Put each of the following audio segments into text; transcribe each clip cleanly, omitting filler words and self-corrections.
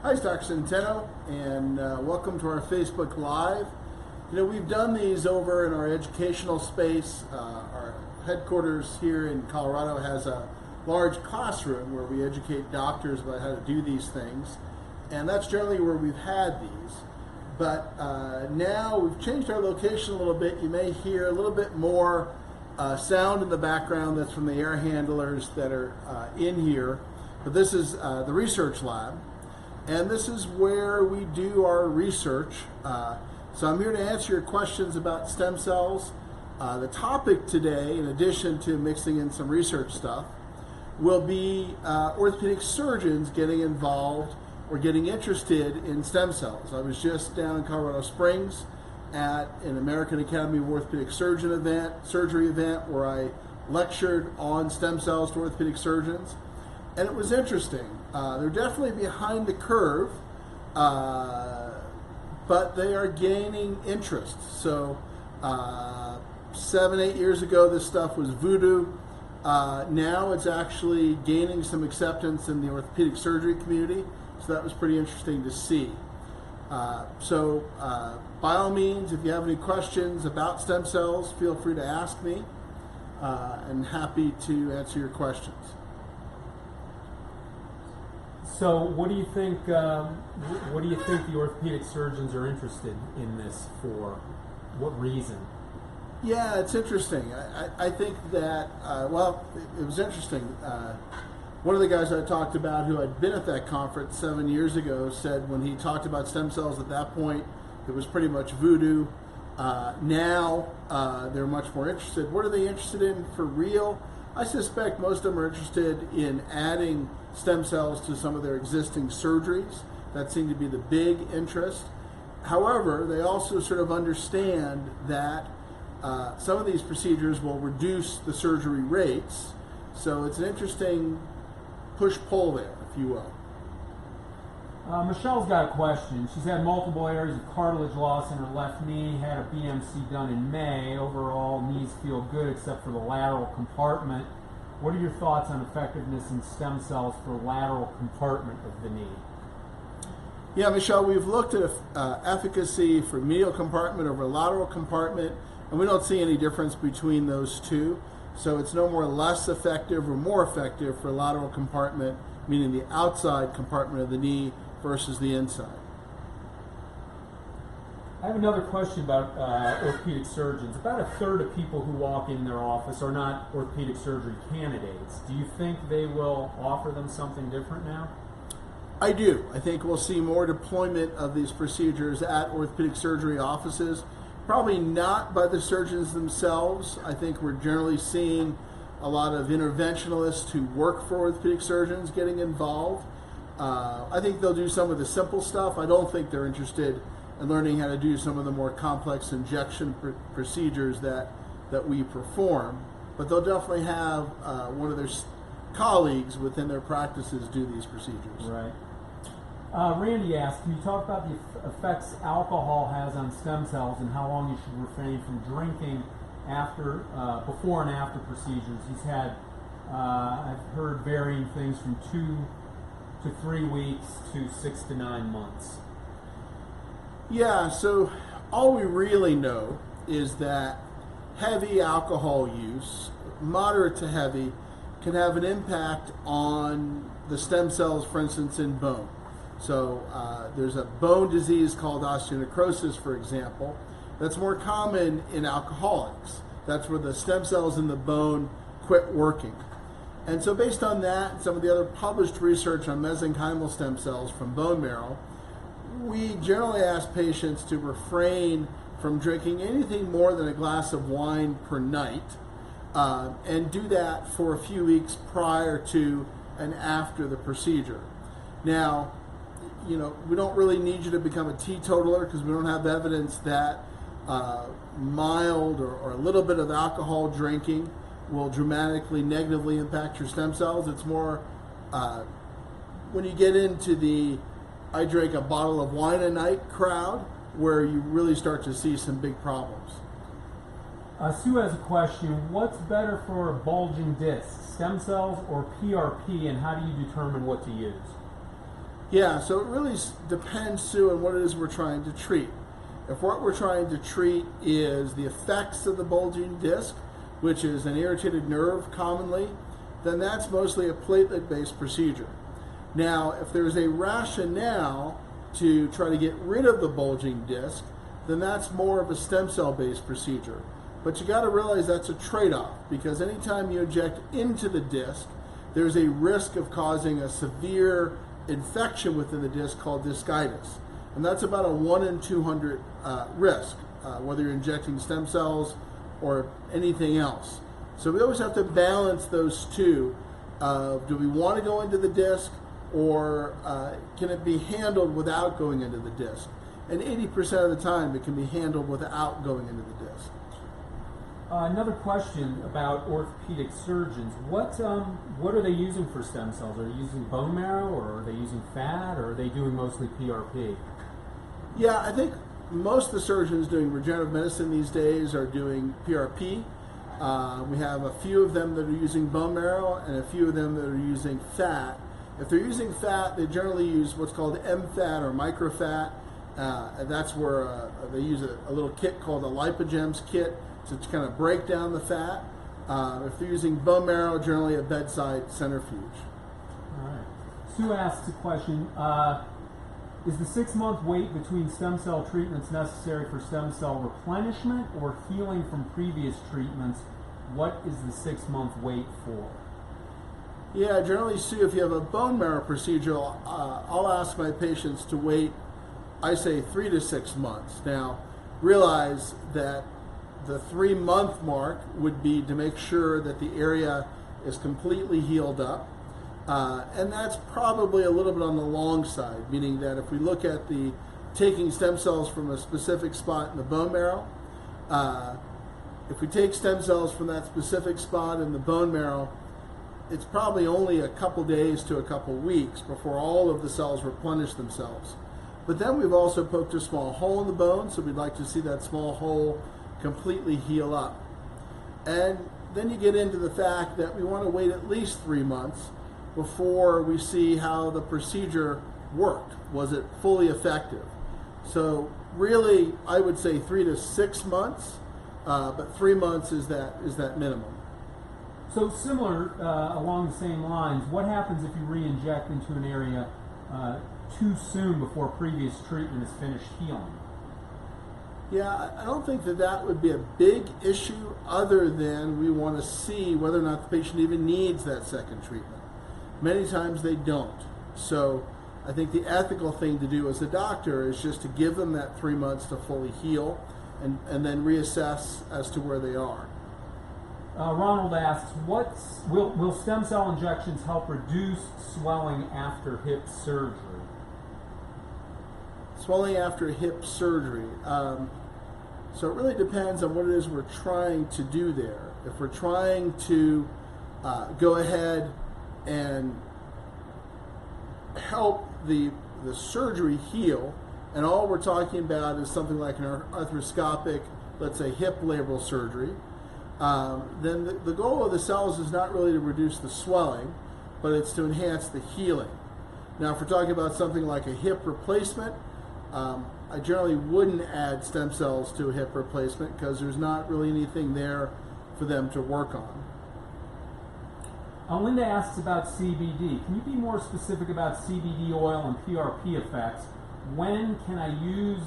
Hi, it's Dr. Centeno, and welcome to our Facebook Live. You know, we've done these over in our educational space. Our headquarters here in Colorado has a large classroom where we educate doctors about how to do these things, and that's generally where we've had these. But now we've changed our location a little bit. You may hear a little bit more sound in the background that's from the air handlers that are in here. But this is the research lab. And this is where we do our research. So I'm here to answer your questions about stem cells. The topic today, in addition to mixing in some research stuff, will be orthopedic surgeons getting involved or getting interested in stem cells. I was just down in Colorado Springs at an American Academy of Orthopedic surgery event where I lectured on stem cells to orthopedic surgeons. And it was interesting. They're definitely behind the curve, but they are gaining interest. So 7-8 years ago, this stuff was voodoo. Now it's actually gaining some acceptance in the orthopedic surgery community. So that was pretty interesting to see. So by all means, if you have any questions about stem cells, feel free to ask me. I'm happy to answer your questions. So, what do you think? What do you think the orthopedic surgeons are interested in this for? What reason? Yeah, it's interesting. I think that well, it was interesting. One of the guys I talked about, who had been at that conference 7 years ago, said when he talked about stem cells at that point, it was pretty much voodoo. Now they're much more interested. What are they interested in for real? I suspect most of them are interested in adding stem cells to some of their existing surgeries. That seemed to be the big interest. However, they also sort of understand that some of these procedures will reduce the surgery rates. So it's an interesting push-pull there, if you will. Michelle's got a question. She's had multiple areas of cartilage loss in her left knee, had a BMC done in May. Overall, knees feel good except for the lateral compartment. What are your thoughts on effectiveness in stem cells for lateral compartment of the knee? Yeah, Michelle, we've looked at efficacy for medial compartment over lateral compartment, and we don't see any difference between those two. So it's no more less effective or more effective for lateral compartment, meaning the outside compartment of the knee versus the inside. I have another question about orthopedic surgeons. About a third of people who walk in their office are not orthopedic surgery candidates. Do you think they will offer them something different now? I do. I think we'll see more deployment of these procedures at orthopedic surgery offices. Probably not by the surgeons themselves. I think we're generally seeing a lot of interventionalists who work for orthopedic surgeons getting involved. I think they'll do some of the simple stuff. I don't think they're interested in learning how to do some of the more complex injection procedures that we perform. But they'll definitely have one of their colleagues within their practices do these procedures. Right. Randy asked, can you talk about the effects alcohol has on stem cells and how long you should refrain from drinking after, before and after procedures? He's had, I've heard varying things from 2 to 3 weeks to 6 to 9 months. Yeah, so all we really know is that heavy alcohol use, moderate to heavy, can have an impact on the stem cells, for instance, in bone. So there's a bone disease called osteonecrosis, for example, that's more common in alcoholics. That's where the stem cells in the bone quit working. And so based on that and some of the other published research on mesenchymal stem cells from bone marrow, we generally ask patients to refrain from drinking anything more than a glass of wine per night, and do that for a few weeks prior to and after the procedure. Now, you know, we don't really need you to become a teetotaler because we don't have evidence that mild or a little bit of alcohol drinking will dramatically negatively impact your stem cells. It's more when you get into the I drink a bottle of wine a night crowd where you really start to see some big problems. Sue has a question. What's better for a bulging disc, stem cells or PRP, and how do you determine what to use? Yeah, so it really depends, Sue, on what it is we're trying to treat. If what we're trying to treat is the effects of the bulging disc, which is an irritated nerve commonly, then that's mostly a platelet-based procedure. Now, if there's a rationale to try to get rid of the bulging disc, then that's more of a stem cell-based procedure. But you got to realize that's a trade-off, because anytime you inject into the disc, there's a risk of causing a severe infection within the disc called discitis. And that's about a 1 in 200 risk, whether you're injecting stem cells or anything else. So we always have to balance those two. Do we want to go into the disc, or can it be handled without going into the disc? And 80% of the time it can be handled without going into the disc. Another question about orthopedic surgeons. What are they using for stem cells? Are they using bone marrow, or are they using fat, or are they doing mostly PRP? Yeah, I think most of the surgeons doing regenerative medicine these days are doing PRP. We have a few of them that are using bone marrow and a few of them that are using fat. If they're using fat, they generally use what's called MFAT or microfat. And that's where they use a little kit called a lipogems kit to kind of break down the fat. If they're using bone marrow, generally a bedside centrifuge. All right. Sue asks a question. Is the 6-month wait between stem cell treatments necessary for stem cell replenishment or healing from previous treatments? What is the 6-month wait for? Yeah, generally, Sue, if you have a bone marrow procedure, I'll ask my patients to wait, I say 3 to 6 months. Now, realize that the 3-month mark would be to make sure that the area is completely healed up. And that's probably a little bit on the long side, meaning that if we look at the taking stem cells from a specific spot in the bone marrow, if we take stem cells from that specific spot in the bone marrow, it's probably only a couple days to a couple weeks before all of the cells replenish themselves. But then we've also poked a small hole in the bone, so we'd like to see that small hole completely heal up. And then you get into the fact that we want to wait at least 3 months before we see how the procedure worked. Was it fully effective? So really, I would say 3 to 6 months, but 3 months is that minimum. So similar, along the same lines, what happens if you re-inject into an area too soon before previous treatment is finished healing? Yeah, I don't think that would be a big issue, other than we want to see whether or not the patient even needs that second treatment. Many times they don't. So I think the ethical thing to do as a doctor is just to give them that 3 months to fully heal and then reassess as to where they are. Ronald asks, will stem cell injections help reduce swelling after hip surgery? Swelling after hip surgery. So it really depends on what it is we're trying to do there. If we're trying to go ahead and help the surgery heal, and all we're talking about is something like an arthroscopic, let's say hip labral surgery, then the goal of the cells is not really to reduce the swelling, but it's to enhance the healing. Now, if we're talking about something like a hip replacement, I generally wouldn't add stem cells to a hip replacement because there's not really anything there for them to work on. Linda asks about CBD. Can you be more specific about CBD oil and PRP effects? When can I use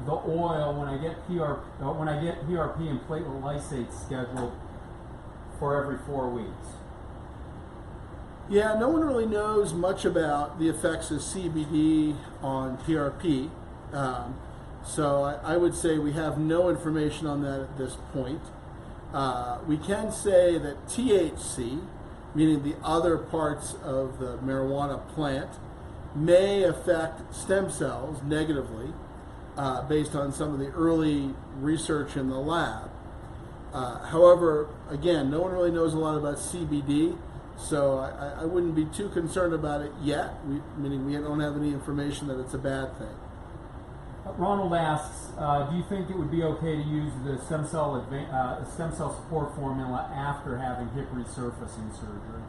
the oil when I get PRP and platelet lysate scheduled for every 4 weeks? Yeah, no one really knows much about the effects of CBD on PRP. So I would say we have no information on that at this point. We can say that THC, meaning the other parts of the marijuana plant, may affect stem cells negatively based on some of the early research in the lab. However, again, no one really knows a lot about CBD, so I wouldn't be too concerned about it yet, meaning we don't have any information that it's a bad thing. Ronald asks, do you think it would be okay to use the stem cell support formula after having hip resurfacing surgery?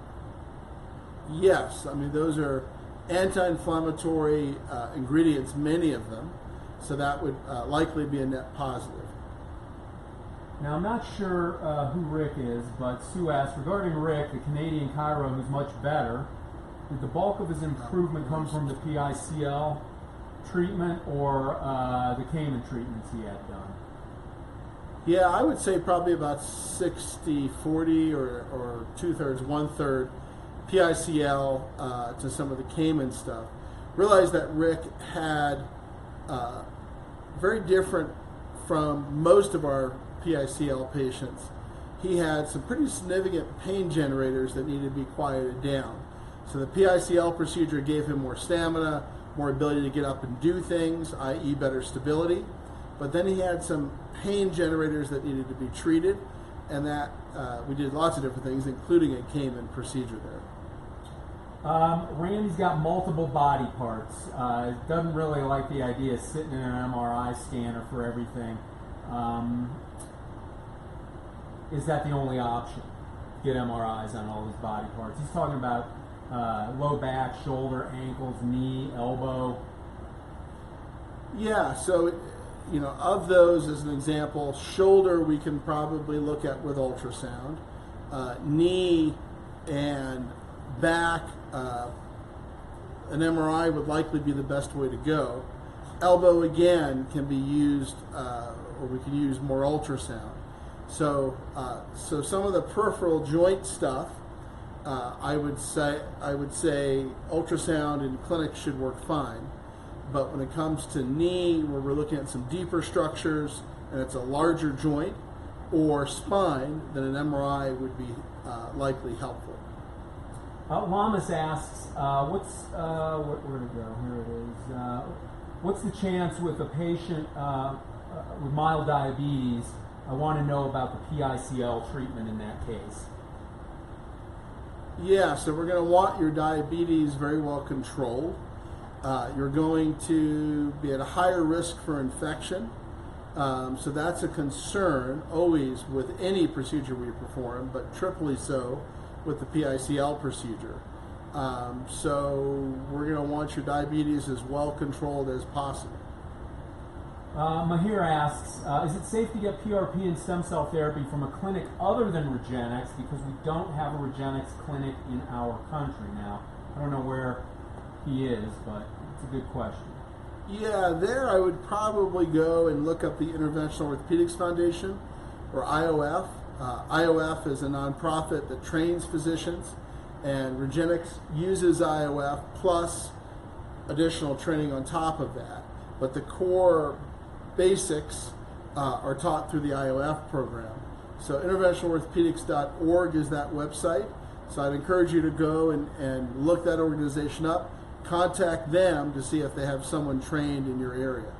Yes, I mean those are anti-inflammatory ingredients, many of them, so that would likely be a net positive. Now, I'm not sure who Rick is, but Sue asked, regarding Rick, the Canadian chiro who's much better, did the bulk of his improvement come from the PICL treatment or the Cayman treatments he had done? Yeah, I would say probably about 60-40 or 2/3, 1/3 PICL to some of the Cayman stuff. Realized that Rick had very different from most of our PICL patients. He had some pretty significant pain generators that needed to be quieted down. So the PICL procedure gave him more stamina, more ability to get up and do things, i.e. better stability. But then he had some pain generators that needed to be treated, and that we did lots of different things, including a Cayman procedure there. Randy's got multiple body parts. Doesn't really like the idea of sitting in an MRI scanner for everything. Is that the only option? Get MRIs on all his body parts. He's talking about low back, shoulder, ankles, knee, elbow. Yeah, so of those, as an example, shoulder we can probably look at with ultrasound. Knee and back, an MRI would likely be the best way to go. Elbow, again, can be used, or we can use more ultrasound. So some of the peripheral joint stuff, I would say ultrasound in clinic should work fine. But when it comes to knee, where we're looking at some deeper structures and it's a larger joint, or spine, then an MRI would be likely helpful. Lamas asks, where to go? Here it is. What's the chance with a patient with mild diabetes? I want to know about the PICL treatment in that case. Yeah, so we're going to want your diabetes very well controlled. You're going to be at a higher risk for infection. So that's a concern always with any procedure we perform, but triply so with the PICL procedure. So we're going to want your diabetes as well controlled as possible. Mahir asks, is it safe to get PRP and stem cell therapy from a clinic other than Regenix, because we don't have a Regenix clinic in our country now? I don't know where he is, but it's a good question. Yeah, there I would probably go and look up the Interventional Orthopedics Foundation, or IOF. IOF is a nonprofit that trains physicians, and Regenix uses IOF plus additional training on top of that. But the core basics are taught through the IOF program. So interventionalorthopedics.org is that website. So I'd encourage you to go and look that organization up. Contact them to see if they have someone trained in your area.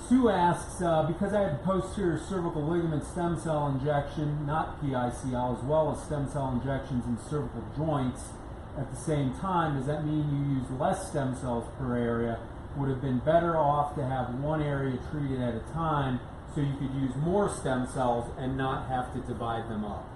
Sue asks, because I had posterior cervical ligament stem cell injection, not PICL, as well as stem cell injections in cervical joints at the same time, does that mean you use less stem cells per area? Would have been better off to have one area treated at a time so you could use more stem cells and not have to divide them up?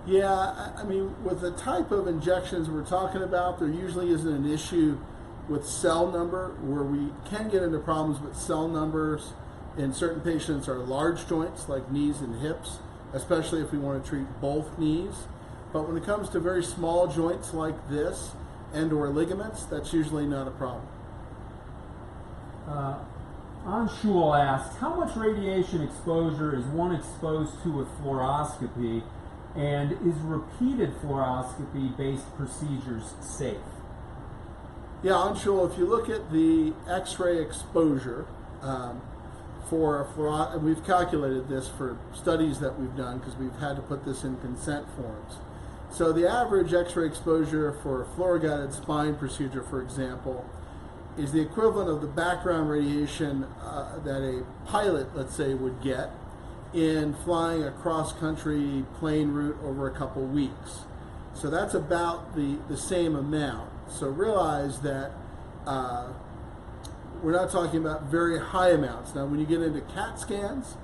Yeah, I mean, with the type of injections we're talking about, there usually isn't an issue with cell number. Where we can get into problems with cell numbers in certain patients are large joints like knees and hips, especially if we want to treat both knees. But when it comes to very small joints like this and or ligaments, that's usually not a problem. Anshul asks, how much radiation exposure is one exposed to with fluoroscopy, and is repeated fluoroscopy-based procedures safe? Yeah, Anshul, if you look at the X-ray exposure and we've calculated this for studies that we've done because we've had to put this in consent forms. So the average X-ray exposure for a fluoro-guided spine procedure, for example, is the equivalent of the background radiation that a pilot, let's say, would get in flying a cross-country plane route over a couple weeks. So that's about the same amount. So realize that we're not talking about very high amounts. Now, when you get into CAT scans,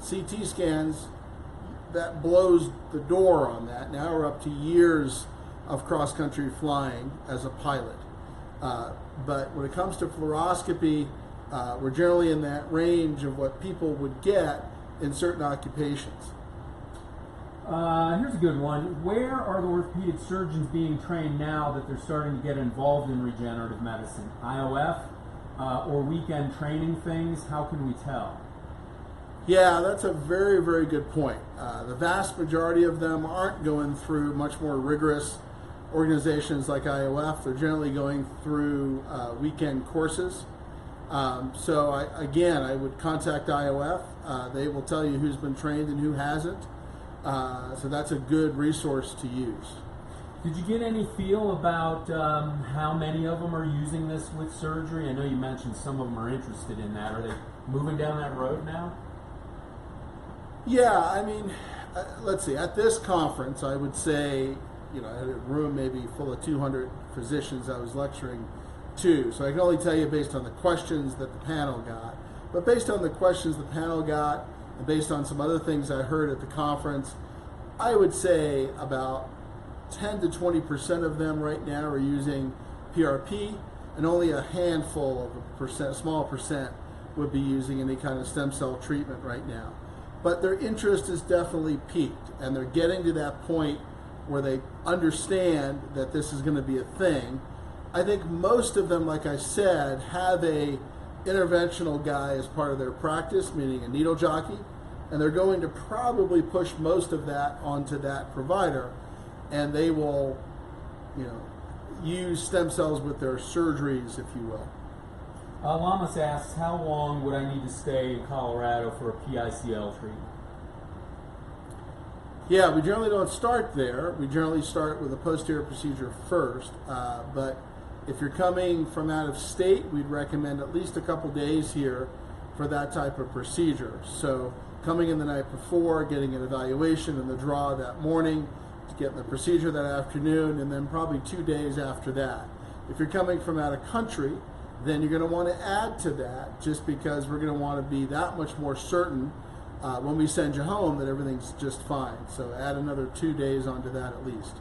CT scans, that blows the door on that. Now we're up to years of cross-country flying as a pilot. But when it comes to fluoroscopy, we're generally in that range of what people would get in certain occupations. Here's a good one. Where are the orthopedic surgeons being trained now that they're starting to get involved in regenerative medicine? IOF or weekend training things? How can we tell? Yeah, that's a very, very good point. The vast majority of them aren't going through much more rigorous organizations like IOF. They're generally going through weekend courses. So I would contact IOF. They will tell you who's been trained and who hasn't. So that's a good resource to use. Did you get any feel about how many of them are using this with surgery? I know you mentioned some of them are interested in that. Are they moving down that road now? Yeah, I mean, let's see. At this conference, I would say, I had a room maybe full of 200 physicians I was lecturing to. So I can only tell you based on the questions that the panel got. But based on the questions the panel got, and based on some other things I heard at the conference, I would say about 10 to 20% of them right now are using PRP, and only a handful of a small percent would be using any kind of stem cell treatment right now. But their interest is definitely peaked, and they're getting to that point where they understand that this is going to be a thing. I think most of them, like I said, have a interventional guy as part of their practice, meaning a needle jockey, and they're going to probably push most of that onto that provider, and they will, use stem cells with their surgeries, if you will. Lamas asks, how long would I need to stay in Colorado for a PICL treatment? Yeah, we generally don't start there. We generally start with a posterior procedure first, but if you're coming from out of state, we'd recommend at least a couple days here for that type of procedure. So coming in the night before, getting an evaluation and the draw that morning, to get the procedure that afternoon, and then probably 2 days after that. If you're coming from out of country, then you're going to want to add to that, just because we're going to want to be that much more certain when we send you home that everything's just fine. So add another 2 days onto that at least.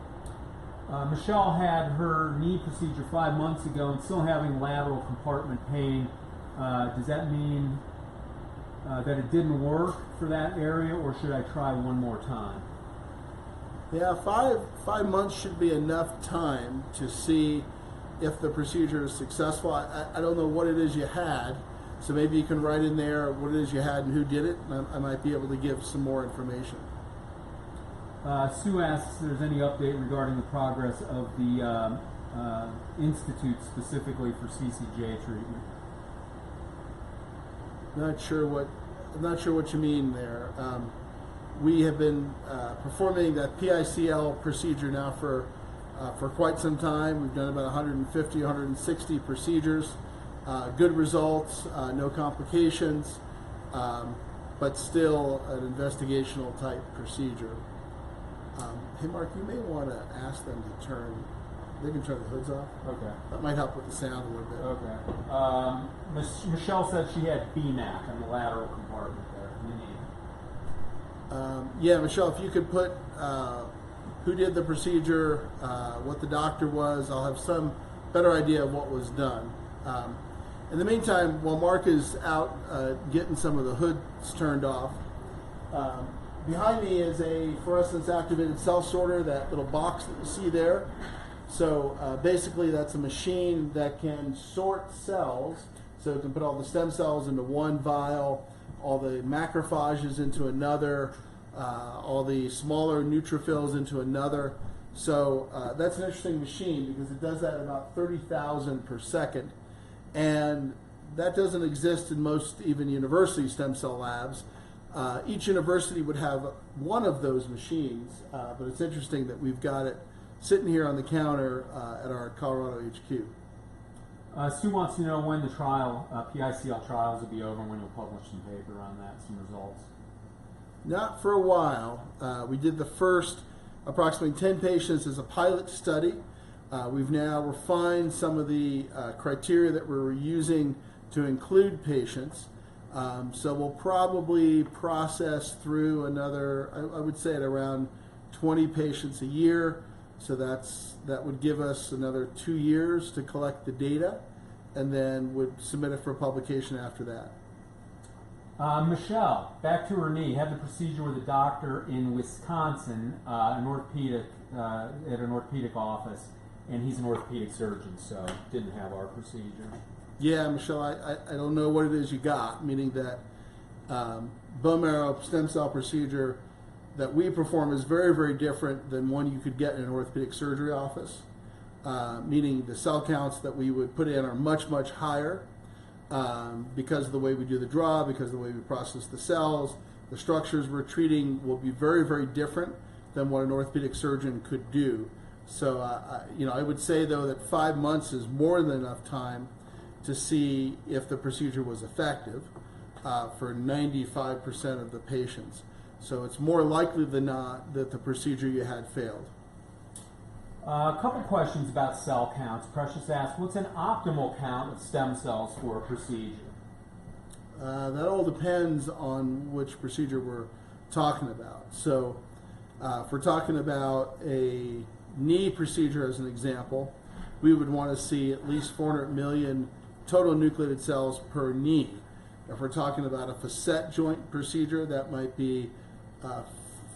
Michelle had her knee procedure 5 months ago and still having lateral compartment pain. Does that mean that it didn't work for that area, or should I try one more time? Yeah, five months should be enough time to see if the procedure is successful. I don't know what it is you had, so maybe you can write in there what it is you had and who did it, and I might be able to give some more information. Sue asks if there's any update regarding the progress of the Institute specifically for CCJ treatment. I'm not sure what you mean there. We have been performing that PICL procedure now for quite some time. We've done about 150, 160 procedures. Good results, no complications, but still an investigational type procedure. Hey Mark, you may want to ask them to they can turn the hoods off. Okay. That might help with the sound a little bit. Okay. Michelle said she had BMAC on the lateral compartment there in the knee. Yeah, Michelle, if you could put who did the procedure, what the doctor was, I'll have some better idea of what was done. In the meantime, while Mark is out getting some of the hoods turned off, behind me is a fluorescence activated cell sorter, that little box that you see there. So basically that's a machine that can sort cells, so it can put all the stem cells into one vial, all the macrophages into another, all the smaller neutrophils into another. So that's an interesting machine because it does that at about 30,000 per second. And that doesn't exist in most even university stem cell labs. Each university would have one of those machines, but it's interesting that we've got it sitting here on the counter at our Colorado HQ. Sue wants to know when the trial, PICL trials will be over and when you'll publish some paper on that, some results. Not for a while. We did the first approximately 10 patients as a pilot study. We've now refined some of the criteria that we're using to include patients. So we'll probably process through another, I would say at around 20 patients a year. So that would give us another 2 years to collect the data, and then would submit it for publication after that. Michelle, back to her knee, had the procedure with a doctor in Wisconsin, at an orthopedic office, and he's an orthopedic surgeon, so didn't have our procedure. Yeah, Michelle, I don't know what it is you got, meaning that bone marrow stem cell procedure that we perform is very, very different than one you could get in an orthopedic surgery office, meaning the cell counts that we would put in are much, much higher because of the way we do the draw, because of the way we process the cells. The structures we're treating will be very, very different than what an orthopedic surgeon could do. So, I would say, though, that 5 months is more than enough time to see if the procedure was effective for 95% of the patients. So it's more likely than not that the procedure you had failed. A couple questions about cell counts. Precious asks, what's an optimal count of stem cells for a procedure? That all depends on which procedure we're talking about. So if we're talking about a knee procedure as an example, we would want to see at least 400 million total nucleated cells per knee. If we're talking about a facet joint procedure, that might be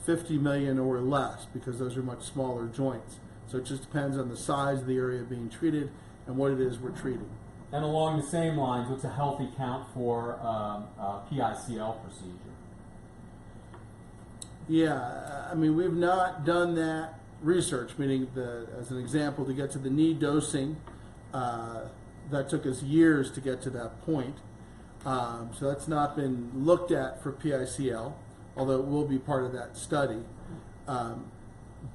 50 million or less, because those are much smaller joints. So it just depends on the size of the area being treated and what it is we're treating. And along the same lines, what's a healthy count for a PICL procedure? Yeah, I mean, we've not done that research, meaning, as an example, to get to the knee dosing, that took us years to get to that point. So that's not been looked at for PICL, although it will be part of that study.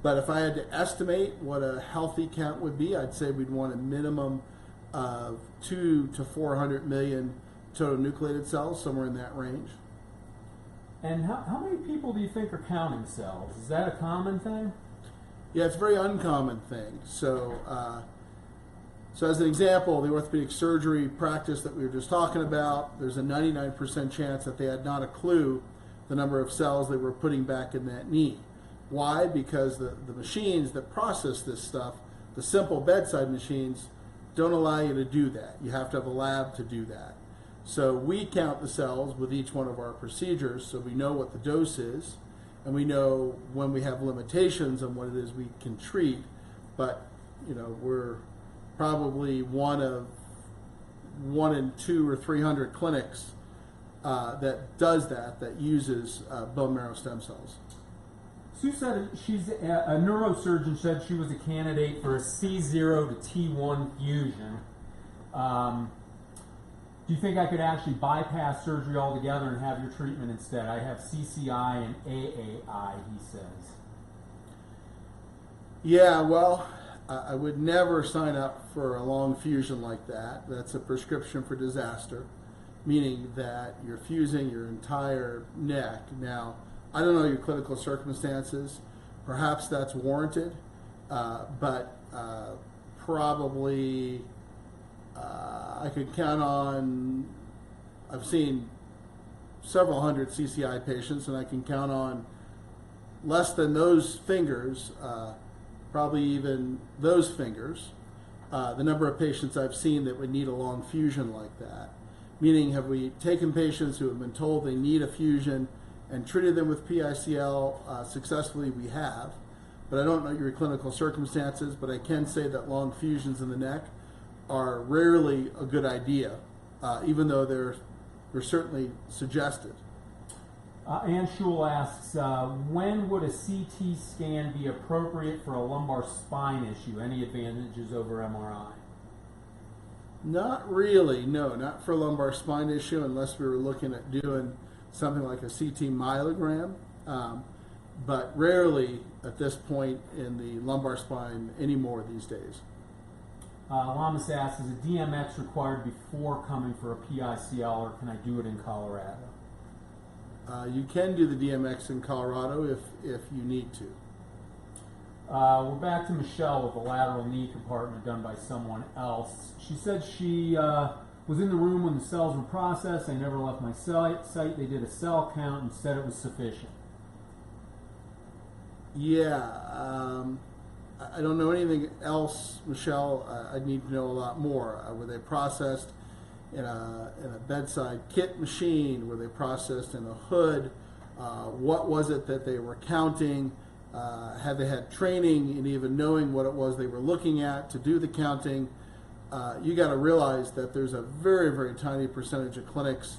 But if I had to estimate what a healthy count would be, I'd say we'd want a minimum of 200 to 400 million total nucleated cells, somewhere in that range. And how many people do you think are counting cells? Is that a common thing? Yeah, it's a very uncommon thing. So as an example, the orthopedic surgery practice that we were just talking about, there's a 99% chance that they had not a clue the number of cells they were putting back in that knee. Why? Because the machines that process this stuff, the simple bedside machines, don't allow you to do that. You have to have a lab to do that. So we count the cells with each one of our procedures, so we know what the dose is, and we know when we have limitations on what it is we can treat. But we're probably one in 200 or 300 clinics that does that uses bone marrow stem cells. Sue said she's a neurosurgeon, said she was a candidate for a C0 to T1 fusion. Do you think I could actually bypass surgery altogether and have your treatment instead? I have CCI and AAI, he says. Yeah, well, I would never sign up for a long fusion like that. That's a prescription for disaster, meaning that you're fusing your entire neck. Now, I don't know your clinical circumstances. Perhaps that's warranted, but probably I could count on, I've seen several hundred CCI patients, and I can count on less than those fingers, probably even those fingers, the number of patients I've seen that would need a long fusion like that. Meaning, have we taken patients who have been told they need a fusion and treated them with PICL successfully? We have, but I don't know your clinical circumstances, but I can say that long fusions in the neck are rarely a good idea, even though they're certainly suggested. Ann Schul asks, when would a CT scan be appropriate for a lumbar spine issue? Any advantages over MRI? Not really, no, not for a lumbar spine issue, unless we were looking at doing something like a CT myelogram, but rarely at this point in the lumbar spine anymore these days. Lamas asks, is a DMX required before coming for a PICL, or can I do it in Colorado? You can do the DMX in Colorado if you need to. We're back to Michelle with the lateral knee compartment done by someone else. She said she was in the room when the cells were processed. I never left my site. They did a cell count and said it was sufficient. Yeah. I don't know anything else, Michelle. I need to know a lot more. Were they processed in a bedside kit machine? Were they processed in a hood? What was it that they were counting? Had they had training in even knowing what it was they were looking at to do the counting? You got to realize that there's a very, very tiny percentage of clinics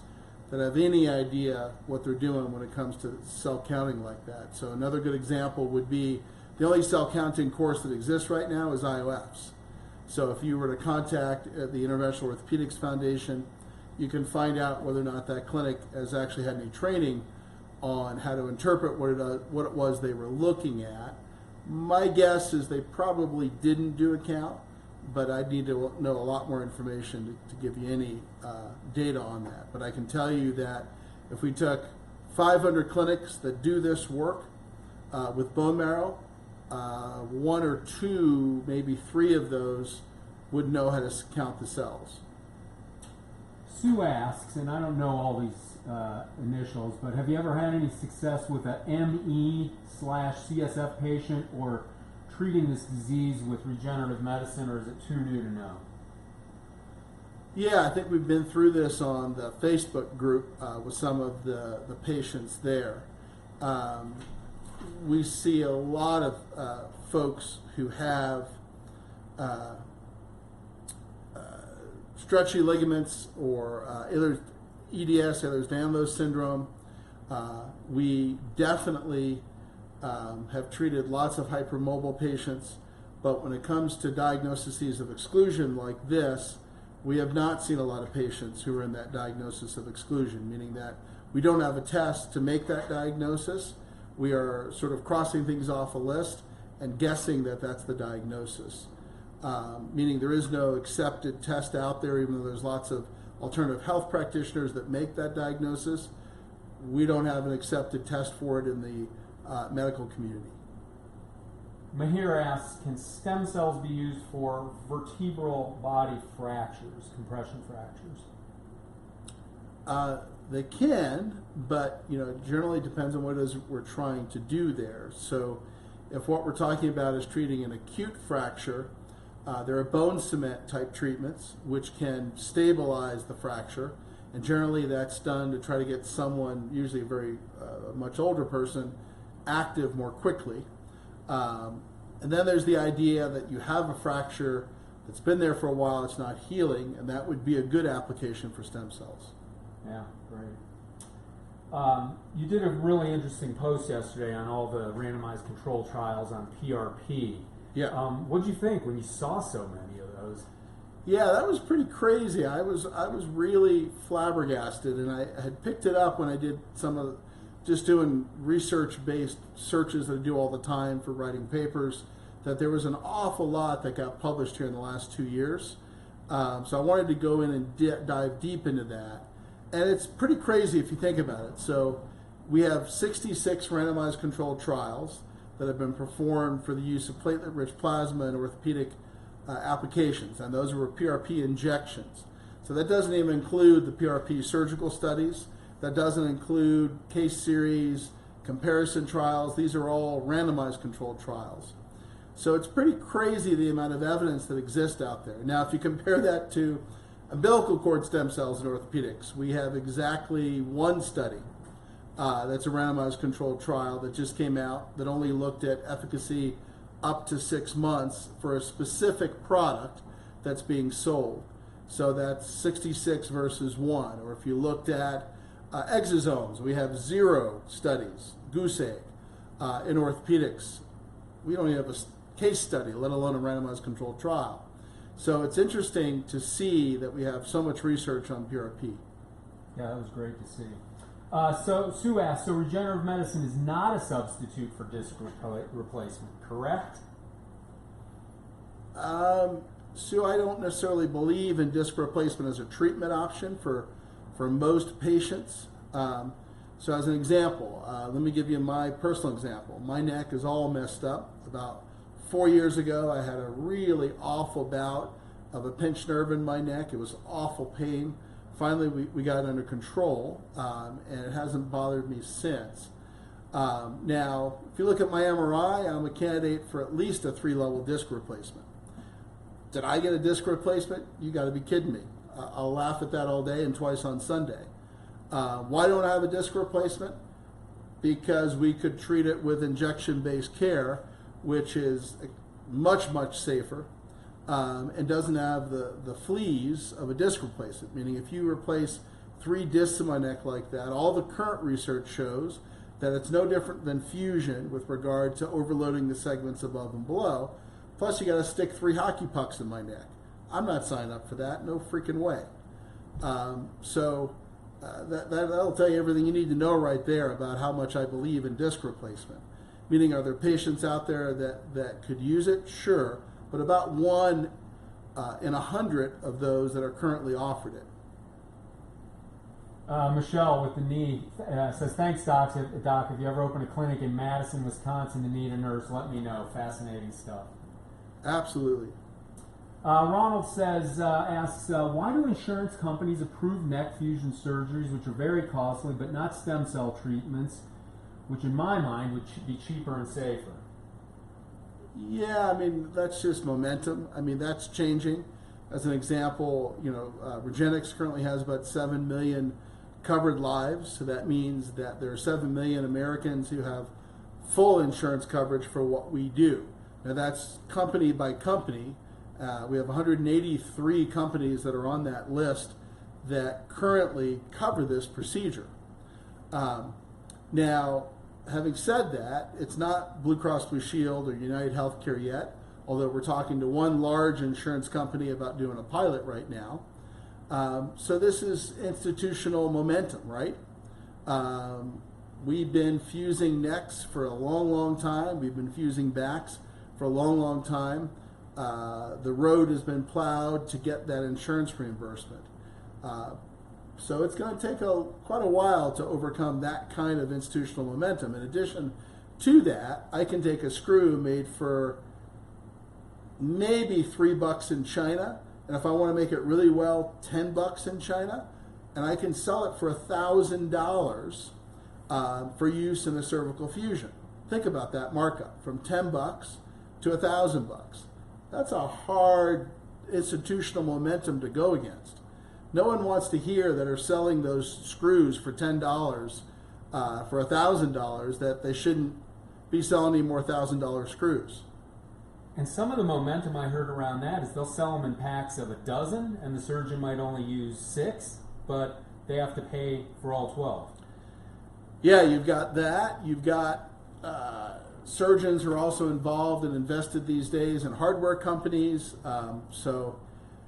that have any idea what they're doing when it comes to cell counting like that. So another good example would be the only cell counting course that exists right now is IOFs. So if you were to contact the Interventional Orthopedics Foundation, you can find out whether or not that clinic has actually had any training on how to interpret what it was they were looking at. My guess is they probably didn't do a count, but I need to know a lot more information to give you any data on that. But I can tell you that if we took 500 clinics that do this work with bone marrow, 1 or 2, maybe 3 of those would know how to count the cells. Sue asks, and I don't know all these initials, but have you ever had any success with a ME/CSF patient or treating this disease with regenerative medicine, or is it too new to know? Yeah, I think we've been through this on the Facebook group with some of the patients there. We see a lot of folks who have stretchy ligaments or EDS, Ehlers-Danlos syndrome. We definitely have treated lots of hypermobile patients, but when it comes to diagnoses of exclusion like this, we have not seen a lot of patients who are in that diagnosis of exclusion, meaning that we don't have a test to make that diagnosis. We are sort of crossing things off a list and guessing that that's the diagnosis, meaning there is no accepted test out there, even though there's lots of alternative health practitioners that make that diagnosis. We don't have an accepted test for it in the medical community. Mahir asks, can stem cells be used for vertebral body fractures, compression fractures? They can, but generally depends on what it is we're trying to do there. So if what we're talking about is treating an acute fracture, there are bone cement type treatments which can stabilize the fracture, and generally that's done to try to get someone, usually a very much older person, active more quickly. And then there's the idea that you have a fracture that's been there for a while, it's not healing, and that would be a good application for stem cells. Yeah, great. You did a really interesting post yesterday on all the randomized controlled trials on PRP. Yeah. What did you think when you saw so many of those? Yeah, that was pretty crazy. I was really flabbergasted, and I had picked it up when I did some of just doing research-based searches that I do all the time for writing papers, that there was an awful lot that got published here in the last 2 years. So I wanted to go in and dive deep into that. And it's pretty crazy if you think about it. So we have 66 randomized controlled trials that have been performed for the use of platelet-rich plasma in orthopedic applications, and those were PRP injections. So that doesn't even include the PRP surgical studies. That doesn't include case series, comparison trials. These are all randomized controlled trials. So it's pretty crazy the amount of evidence that exists out there. Now, if you compare that to umbilical cord stem cells in orthopedics, we have exactly one study that's a randomized controlled trial that just came out that only looked at efficacy up to 6 months for a specific product that's being sold. So that's 66 versus 1. Or if you looked at exosomes, we have 0 studies, goose egg. In orthopedics, we don't even have a case study, let alone a randomized controlled trial. So it's interesting to see that we have so much research on PRP. Yeah, that was great to see. So Sue asks, so regenerative medicine is not a substitute for disc replacement, correct? Sue, I don't necessarily believe in disc replacement as a treatment option for most patients. So as an example, let me give you my personal example. My neck is all messed up. About 4 years ago, I had a really awful bout of a pinched nerve in my neck. It was awful pain. Finally, we got it under control, and it hasn't bothered me since. Now, if you look at my MRI, I'm a candidate for at least a 3-level disc replacement. Did I get a disc replacement? You got to be kidding me. I'll laugh at that all day and twice on Sunday. Why don't I have a disc replacement? Because we could treat it with injection-based care, which is much, much safer, and doesn't have the fleas of a disc replacement. Meaning if you replace 3 discs in my neck like that, all the current research shows that it's no different than fusion with regard to overloading the segments above and below. Plus, you got to stick 3 hockey pucks in my neck. I'm not signing up for that. No freaking way. That'll tell you everything you need to know right there about how much I believe in disc replacement. Meaning, are there patients out there that could use it? Sure. But about 1 in 100 of those that are currently offered it. Michelle with the knee says, thanks, Doc. If you ever open a clinic in Madison, Wisconsin to need a nurse, let me know. Fascinating stuff. Absolutely. Ronald asks, why do insurance companies approve neck fusion surgeries, which are very costly, but not stem cell treatments, which in my mind would be cheaper and safer? Yeah, I mean, that's just momentum. I mean, that's changing. As an example, Regenix currently has about 7 million covered lives, so that means that there are 7 million Americans who have full insurance coverage for what we do. Now, that's company by company. We have 183 companies that are on that list that currently cover this procedure. Now, having said that, it's not Blue Cross Blue Shield or United Healthcare yet, although we're talking to one large insurance company about doing a pilot right now. So this is institutional momentum, right? We've been fusing necks for a long, long time. We've been fusing backs for a long, long time. The road has been plowed to get that insurance reimbursement. So it's going to take quite a while to overcome that kind of institutional momentum. In addition to that, I can take a screw made for maybe $3 in China, and if I want to make it really well, $10 in China, and I can sell it for $1,000 for use in a cervical fusion. Think about that markup, from $10 to $1,000. That's a hard institutional momentum to go against. No one wants to hear that are selling those screws for $10 for $1,000 that they shouldn't be selling any more $1,000 screws. And some of the momentum I heard around that is they'll sell them in packs of 12, and the surgeon might only use 6, but they have to pay for all 12. Yeah, you've got that. You've got surgeons who are also involved and invested these days in hardware companies. So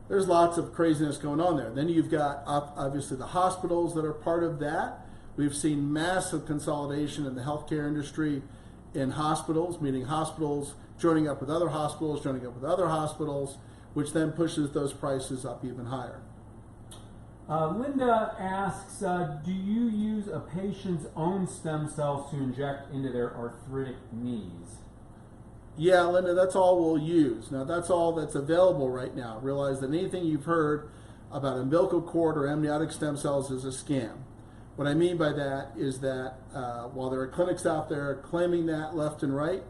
there's lots of craziness going on there. Then you've got, obviously, the hospitals that are part of that. We've seen massive consolidation in the healthcare industry in hospitals, meaning hospitals joining up with other hospitals, joining up with other hospitals, which then pushes those prices up even higher. Linda asks, do you use a patient's own stem cells to inject into their arthritic knees? Yeah, Linda, that's all we'll use. Now, that's all that's available right now. Realize that anything you've heard about umbilical cord or amniotic stem cells is a scam. What I mean by that is that while there are clinics out there claiming that left and right,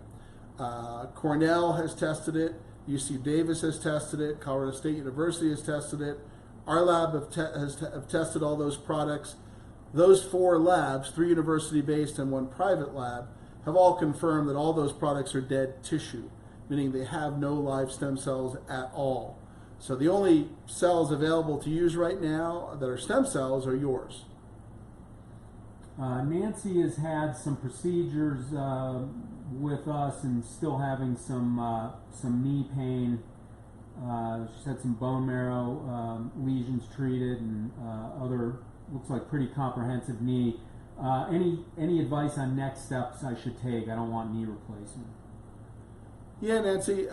Cornell has tested it, UC Davis has tested it, Colorado State University has tested it, our lab have tested all those products. Those 4 labs, 3 university-based and 1 private lab, have all confirmed that all those products are dead tissue, meaning they have no live stem cells at all. So the only cells available to use right now that are stem cells are yours. Nancy has had some procedures with us and still having some knee pain. She's had some bone marrow lesions treated and other, looks like pretty comprehensive knee. Any advice on next steps I should take? I don't want knee replacement. Yeah, Nancy,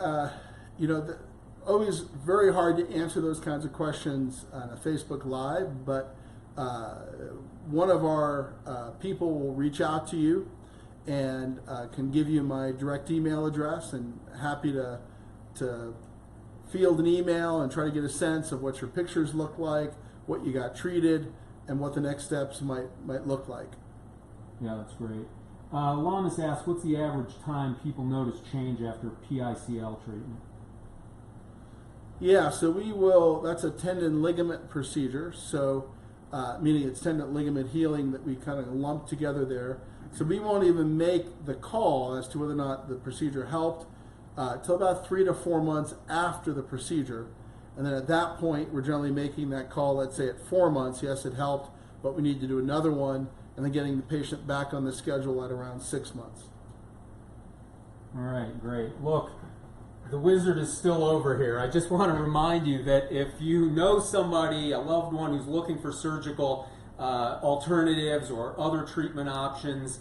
always very hard to answer those kinds of questions on a Facebook Live, but one of our people will reach out to you and can give you my direct email address, and happy to field an email and try to get a sense of what your pictures look like, what you got treated, and what the next steps might look like. Yeah, that's great. Lamas asks, what's the average time people notice change after PICL treatment? Yeah, so we will, that's a tendon ligament procedure, so meaning it's tendon ligament healing that we kind of lump together there. So we won't even make the call as to whether or not the procedure helped till about 3 to 4 months after the procedure. And then at that point, we're generally making that call, let's say at 4 months, yes, it helped, but we need to do another one, and then getting the patient back on the schedule at around 6 months. All right, great. Look, the wizard is still over here. I just want to remind you that if you know somebody, a loved one who's looking for surgical alternatives or other treatment options,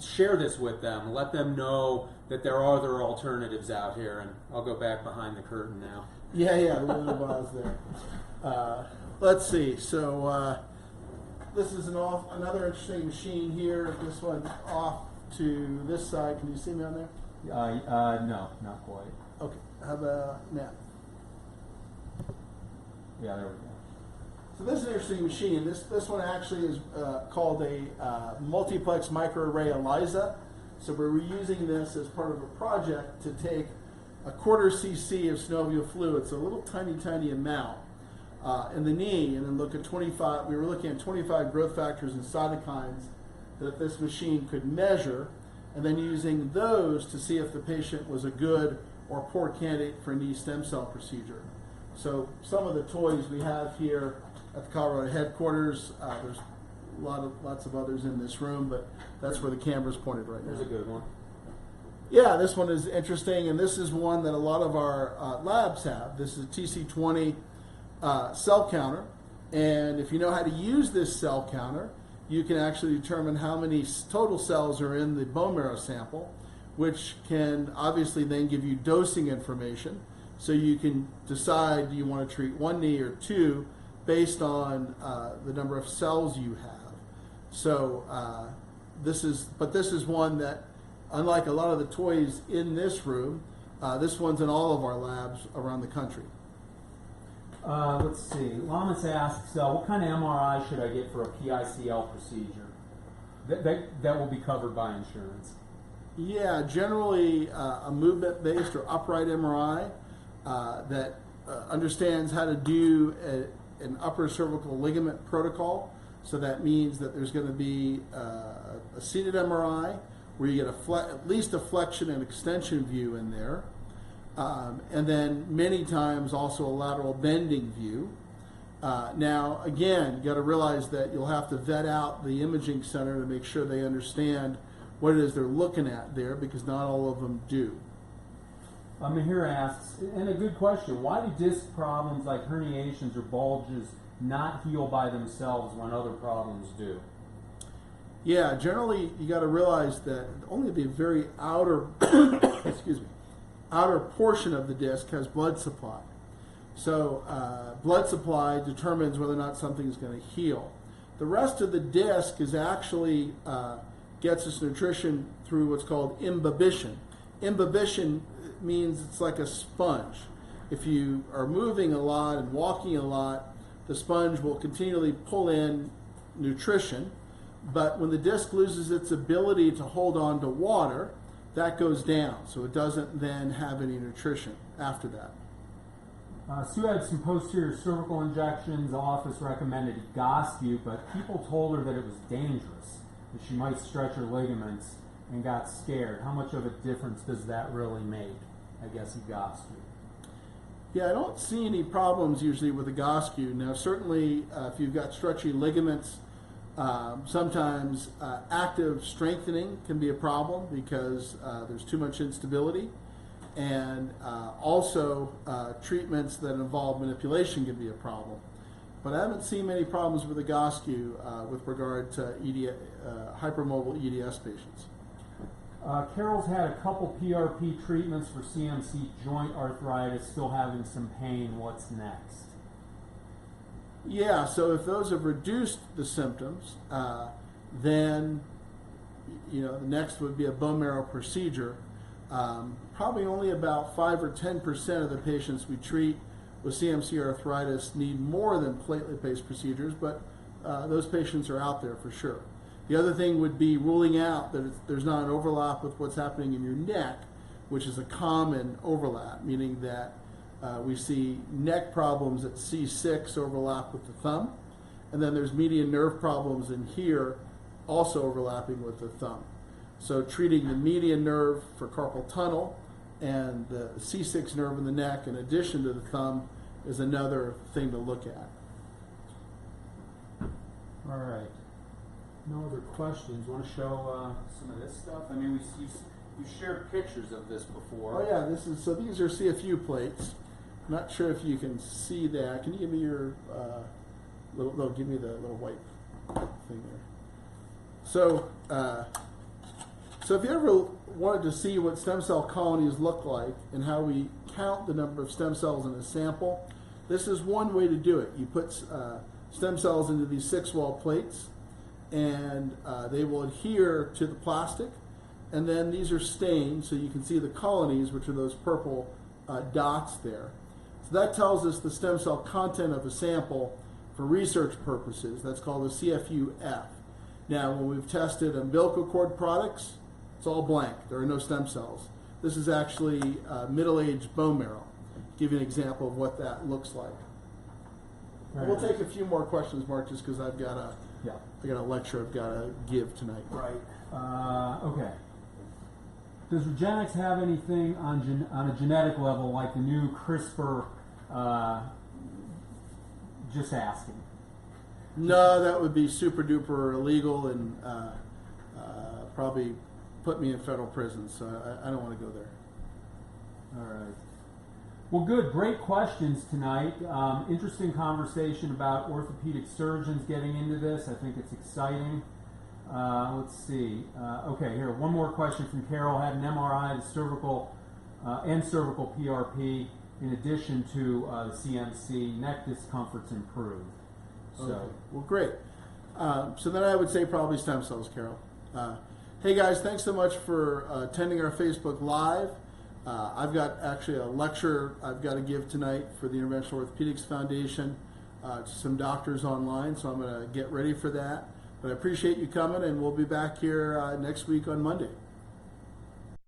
share this with them. Let them know that there are other alternatives out here. And I'll go back behind the curtain now. Yeah, the Wizard of Oz there. Let's see. So this is another interesting machine here. This one off to this side. Can you see me on there? No, not quite. Okay. How about now? Yeah, there we go. So this is an interesting machine. This one actually is called a multiplex microarray ELISA. So we're using this as part of a project to take a 1/4 cc of synovial fluid, so a little tiny amount, in the knee, and then look at 25. We were looking at 25 growth factors and cytokines that this machine could measure, and then using those to see if the patient was a good or poor candidate for a knee stem cell procedure. So some of the toys we have here at the Colorado headquarters, there's lots of others in this room, but that's where the camera's pointed right now. There's a good one. Yeah, this one is interesting, and this is one that a lot of our labs have. This is a TC20 cell counter, and if you know how to use this cell counter, you can actually determine how many total cells are in the bone marrow sample, which can obviously then give you dosing information, so you can decide, do you want to treat one knee or two based on the number of cells you have. So this is one that, unlike a lot of the toys in this room, this one's in all of our labs around the country. Let's see. Lamas asks, what kind of MRI should I get for a PICL procedure? That will be covered by insurance. Yeah, generally a movement-based or upright MRI that understands how to do an upper cervical ligament protocol. So that means that there's going to be a seated MRI where you get at least a flexion and extension view in there. And then many times also a lateral bending view. Now, again, you got to realize that you'll have to vet out the imaging center to make sure they understand what it is they're looking at there, because not all of them do. Mahir asks, and a good question, why do disc problems like herniations or bulges not heal by themselves when other problems do? Yeah, generally you got to realize that only the very outer outer portion of the disc has blood supply. So blood supply determines whether or not something is going to heal. The rest of the disc is actually gets its nutrition through what's called imbibition. Imbibition means it's like a sponge. If you are moving a lot and walking a lot, the sponge will continually pull in nutrition, but when the disc loses its ability to hold on to water, that goes down, so it doesn't then have any nutrition after that. Sue had some posterior cervical injections. The office recommended Goscue, but people told her that it was dangerous, that she might stretch her ligaments, and got scared. How much of a difference does that really make, I guess, in Goscue? Yeah, I don't see any problems usually with the Goscue. Now, certainly, if you've got stretchy ligaments, sometimes active strengthening can be a problem because there's too much instability. And also, treatments that involve manipulation can be a problem. But I haven't seen many problems with the Goscue with regard to hypermobile EDS patients. Carol's had a couple PRP treatments for CMC joint arthritis, still having some pain. What's next? Yeah, so if those have reduced the symptoms, then the next would be a bone marrow procedure. Probably only about 5 or 10% of the patients we treat with CMC arthritis need more than platelet-based procedures, but those patients are out there for sure. The other thing would be ruling out that there's not an overlap with what's happening in your neck, which is a common overlap, meaning that we see neck problems at C6 overlap with the thumb, and then there's median nerve problems in here also overlapping with the thumb. So treating the median nerve for carpal tunnel and the C6 nerve in the neck in addition to the thumb is another thing to look at. All right. No other questions? Want to show some of this stuff? I mean, you shared pictures of this before. Oh yeah, these are CFU plates. I'm not sure if you can see that. Can you give me your give me the little white thing there. So if you ever wanted to see what stem cell colonies look like and how we count the number of stem cells in a sample, this is one way to do it. You put stem cells into these 6-wall plates, and they will adhere to the plastic, and then these are stained so you can see the colonies, which are those purple dots there. So that tells us the stem cell content of a sample for research purposes. That's called a CFU-F. Now, when we've tested umbilical cord products, it's all blank. There are no stem cells. This is actually middle-aged bone marrow. Give you an example of what that looks like. Right. We'll take a few more questions, Mark, just because I've got a lecture I've got to give tonight. Right. Okay. Does Regenix have anything on a genetic level like the new CRISPR? Just asking. No, that would be super duper illegal and probably put me in federal prison. So I don't want to go there. All right. Well, good. Great questions tonight. Interesting conversation about orthopedic surgeons getting into this. I think it's exciting. Let's see. Okay, here. One more question from Carol. Had an MRI of the cervical and cervical PRP in addition to the CMC. Neck discomfort's improved. So, okay. Well, great. So then I would say probably stem cells, Carol. Hey guys, thanks so much for attending our Facebook Live. I've got actually a lecture I've got to give tonight for the Interventional Orthopedics Foundation to some doctors online, so I'm going to get ready for that. But I appreciate you coming, and we'll be back here next week on Monday.